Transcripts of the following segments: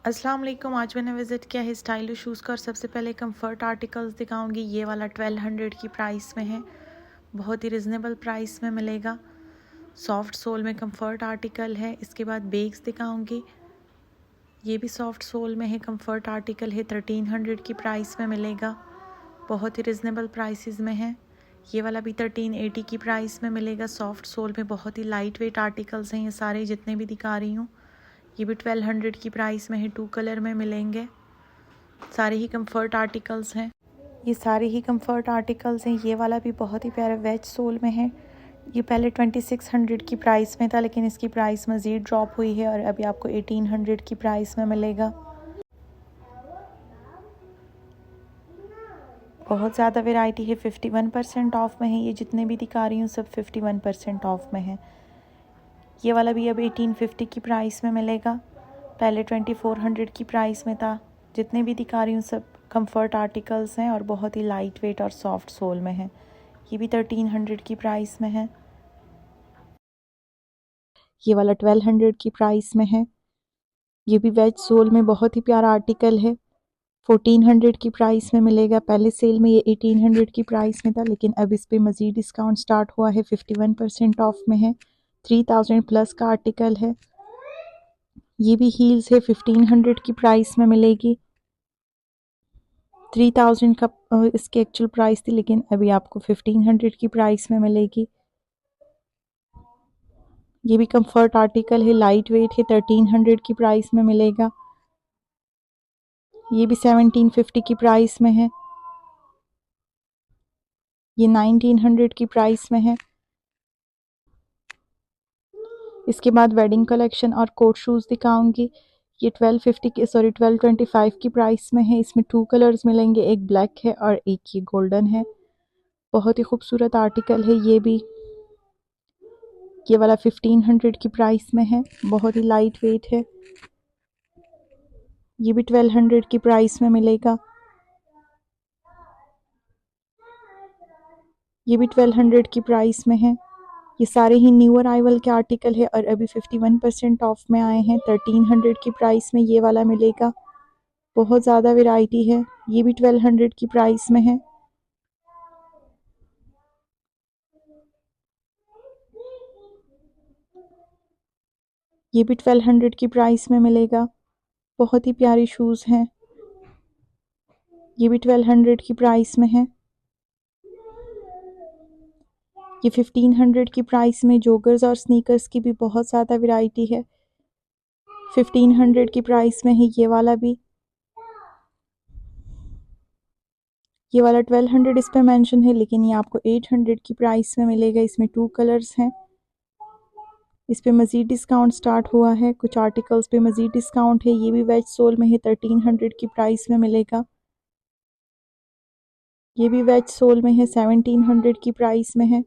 अस्सलाम वालेकुम। आज मैंने विज़िट किया है स्टाइलिश शूज़ का और सबसे पहले कंफर्ट आर्टिकल्स दिखाऊंगी। ये वाला 1200 की प्राइस में है, बहुत ही रिजनेबल प्राइस में मिलेगा। सॉफ्ट सोल में कंफर्ट आर्टिकल है। इसके बाद बेग्स दिखाऊंगी, ये भी सॉफ्ट सोल में है, कंफर्ट आर्टिकल है, 1300 की प्राइस में मिलेगा, बहुत ही रिजनेबल प्राइसेस में है। ये वाला भी 1380 की प्राइस में मिलेगा। सॉफ्ट सोल में बहुत ही लाइट वेट आर्टिकल्स हैं ये सारे जितने भी दिखा रही हूँ। ये भी 1200 की प्राइस में है, 2 कलर में मिलेंगे। सारे ही कंफर्ट आर्टिकल्स हैं, ये सारे ही कंफर्ट आर्टिकल्स हैं। ये वाला भी बहुत ही प्यारा वेज सोल में है। ये पहले 2600 की प्राइस में था, लेकिन इसकी प्राइस मज़ीद ड्रॉप हुई है और अभी आपको 1800 की प्राइस में मिलेगा। बहुत ज़्यादा वैरायटी है, 51% ऑफ में है। ये जितने भी दिखा रही हूँ सब 51% ऑफ में है। ये वाला भी अब 1850 की प्राइस में मिलेगा, पहले 2400 की प्राइस में था। जितने भी दिखा रही हूँ सब कंफर्ट आर्टिकल्स हैं और बहुत ही लाइट वेट और सॉफ्ट सोल में है। ये भी 1300 की प्राइस में है। ये वाला 1200 की प्राइस में है। ये भी वेज सोल में बहुत ही प्यारा आर्टिकल है, 1400 की प्राइस में मिलेगा। पहले सेल में ये 1800 की प्राइस में था, लेकिन अब इस पे मज़ीद डिस्काउंट स्टार्ट हुआ है, 51% ऑफ में है। 3000 प्लस का आर्टिकल है। ये भी हील्स है, 1500 की प्राइस में मिलेगी। 3000 का इसकी एक्चुअल प्राइस थी, लेकिन अभी आपको 1500 की प्राइस में मिलेगी। ये भी कंफर्ट आर्टिकल है, लाइट वेट है, 1300 की प्राइस में मिलेगा। ये भी 1750 की प्राइस में है। ये 1900 की प्राइस में है। इसके बाद वेडिंग कलेक्शन और कोट शूज़ दिखाऊंगी। ये 1225 की प्राइस में है। इसमें 2 कलर्स मिलेंगे, एक ब्लैक है और एक ये गोल्डन है। बहुत ही खूबसूरत आर्टिकल है ये भी। ये वाला 1500 की प्राइस में है, बहुत ही लाइट वेट है। ये भी 1200 की प्राइस में मिलेगा। ये भी 1200 की प्राइस में है। ये सारे ही न्यू अराइवल के आर्टिकल है और अभी 51% ऑफ में आए हैं। 1300 की प्राइस में ये वाला मिलेगा। बहुत ज़्यादा वैरायटी है। ये भी 1200 की प्राइस में है। ये भी 1200 की प्राइस में मिलेगा। बहुत ही प्यारे शूज़ हैं। ये भी 1200 की प्राइस में है। ये 1500 की प्राइस में जॉगर्स और स्नीकर्स की भी बहुत ज़्यादा वैरायटी है। 1500 की प्राइस में है ये वाला भी। ये वाला 1200 इस पे मेंशन है, लेकिन ये आपको 800 की प्राइस में मिलेगा। इसमें 2 कलर्स हैं। इस पे मज़ीद डिस्काउंट स्टार्ट हुआ है, कुछ आर्टिकल्स पे मज़ीद डिस्काउंट है। ये भी वेज सोल में है, 1300 की प्राइस में मिलेगा। ये भी वेज सोल में है, 1700 की प्राइस में है।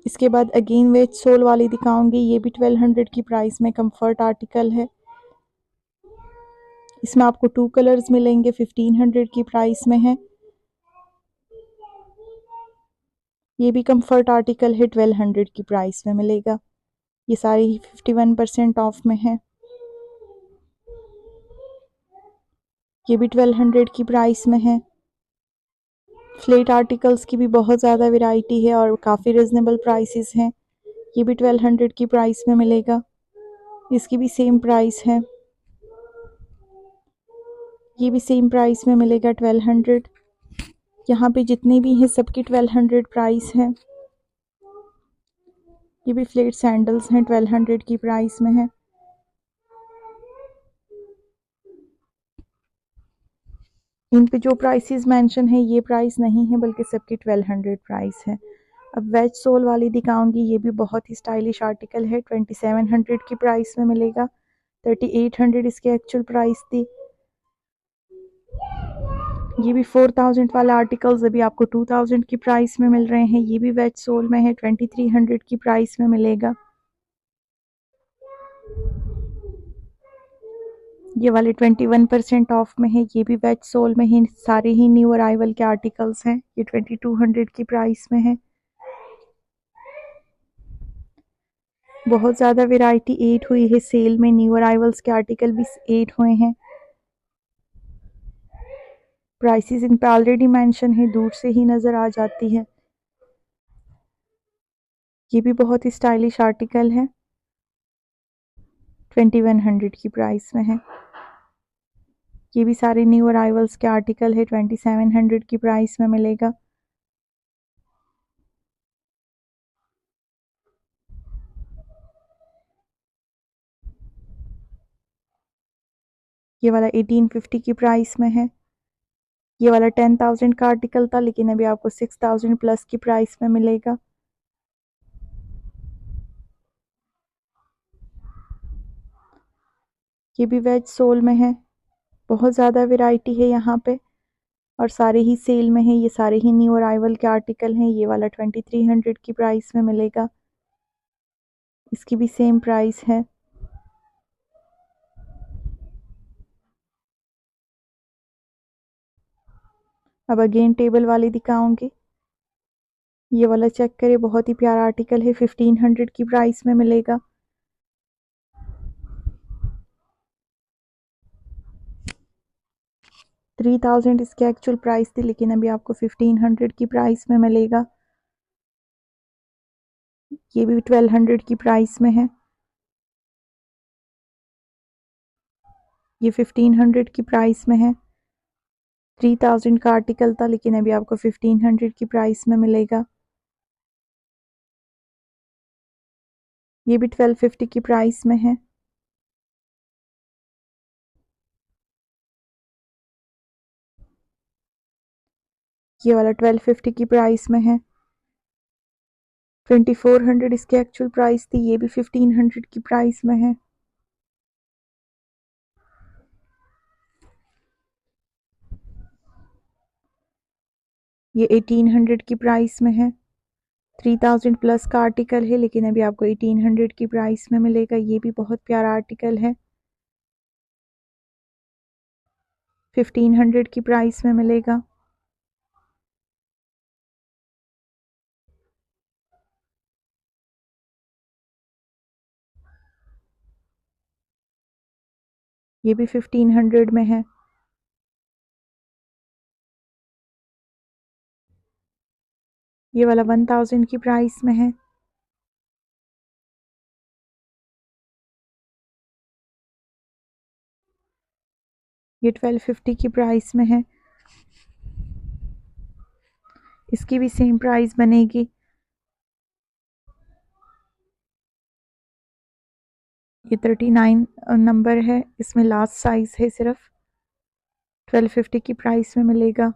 इसके बाद अगेन वेज सोल वाली दिखाऊंगी। ये भी 1200 की प्राइस में कंफर्ट आर्टिकल है। इसमें आपको 2 कलर्स मिलेंगे, 1500 की प्राइस में है। ये भी कंफर्ट आर्टिकल है, 1200 की प्राइस में मिलेगा। ये सारे ही 51% ऑफ में है। ये भी 1200 की प्राइस में है। फ्लेट आर्टिकल्स की भी बहुत ज़्यादा वैरायटी है और काफ़ी रिजनेबल प्राइसेस हैं। ये भी 1200 की प्राइस में मिलेगा। इसकी भी सेम प्राइस है। ये भी सेम प्राइस में मिलेगा, 1200। यहाँ पे जितने भी हैं सबकी 1200 प्राइस है। ये भी फ्लेट सैंडल्स हैं, 1200 की प्राइस में है। इन पे जो प्राइसेस मेंशन है ये प्राइस नहीं है, बल्कि सबकी 1200 प्राइस है। अब वेज सोल वाली दिखाऊंगी। ये भी बहुत ही स्टाइलिश आर्टिकल है, 2700 की प्राइस में मिलेगा। 3800 इसकी एक्चुअल प्राइस थी। ये भी 4000 वाला आर्टिकल्स अभी आपको 2000 की प्राइस में मिल रहे हैं। ये भी वेज सोल में है, 2300 की प्राइस में मिलेगा। ये वाले 21% ऑफ में है। ये भी वेज सोल में है, सारे ही न्यू अराइवल के आर्टिकल्स हैं। ये 2200 की प्राइस में है। बहुत ज़्यादा वैरायटी ऐड हुई है सेल में, न्यू अराइवल्स के आर्टिकल भी ऐड हुए हैं। प्राइसेस इन पे ऑलरेडी मेंशन है, दूर से ही नज़र आ जाती है। ये भी बहुत ही स्टाइलिश आर्टिकल है, 2100 की प्राइस में है। ये भी सारे न्यू अराइवल्स के आर्टिकल है, 2700 की प्राइस में मिलेगा। ये वाला 1850 की प्राइस में है। ये वाला 10,000 का आर्टिकल था, लेकिन अभी आपको 6000 प्लस की प्राइस में मिलेगा। ये भी वेज सोल में है। बहुत ज़्यादा वैरायटी है यहाँ पे और सारे ही सेल में है। ये सारे ही न्यू अराइवल के आर्टिकल हैं। ये वाला 2300 की प्राइस में मिलेगा। इसकी भी सेम प्राइस है। अब अगेन टेबल वाले दिखाऊंगी। ये वाला चेक करें, बहुत ही प्यारा आर्टिकल है, 1500 की प्राइस में मिलेगा। थ्री 3000 इसकी एक्चुअल प्राइस थी, लेकिन अभी आपको 1500 की प्राइस में मिलेगा। ये भी 1200 की प्राइस में है। ये 1500 की प्राइस में है। 3000 का आर्टिकल था, लेकिन अभी आपको 1500 की प्राइस में मिलेगा। ये भी 1250 की प्राइस में है। ये वाला 1250 की प्राइस में है। 2400 इसकी एक्चुअल प्राइस थी। ये भी 1500 की प्राइस में है। ये 1800 की प्राइस में है। 3000 प्लस का आर्टिकल है, लेकिन अभी आपको 1800 की प्राइस में मिलेगा। ये भी बहुत प्यारा आर्टिकल है, 1500 की प्राइस में मिलेगा। ये भी 1500 में है। ये वाला 1000 की प्राइस में है। ये 1250 की प्राइस में है। इसकी भी सेम प्राइस बनेगी। ये 39 नंबर है, इसमें लास्ट साइज है सिर्फ। 1250 की प्राइस में मिलेगा।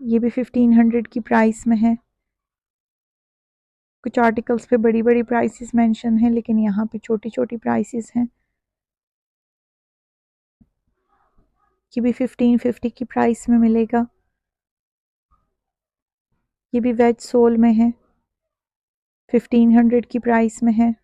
ये भी 1500 की प्राइस में है। कुछ आर्टिकल्स पे बड़ी बड़ी प्राइसेस मेंशन है, लेकिन यहाँ पे छोटी छोटी प्राइसेस हैं। ये भी 1550 की प्राइस में मिलेगा। ये भी वेज सोल में है, 1500 की प्राइस में है।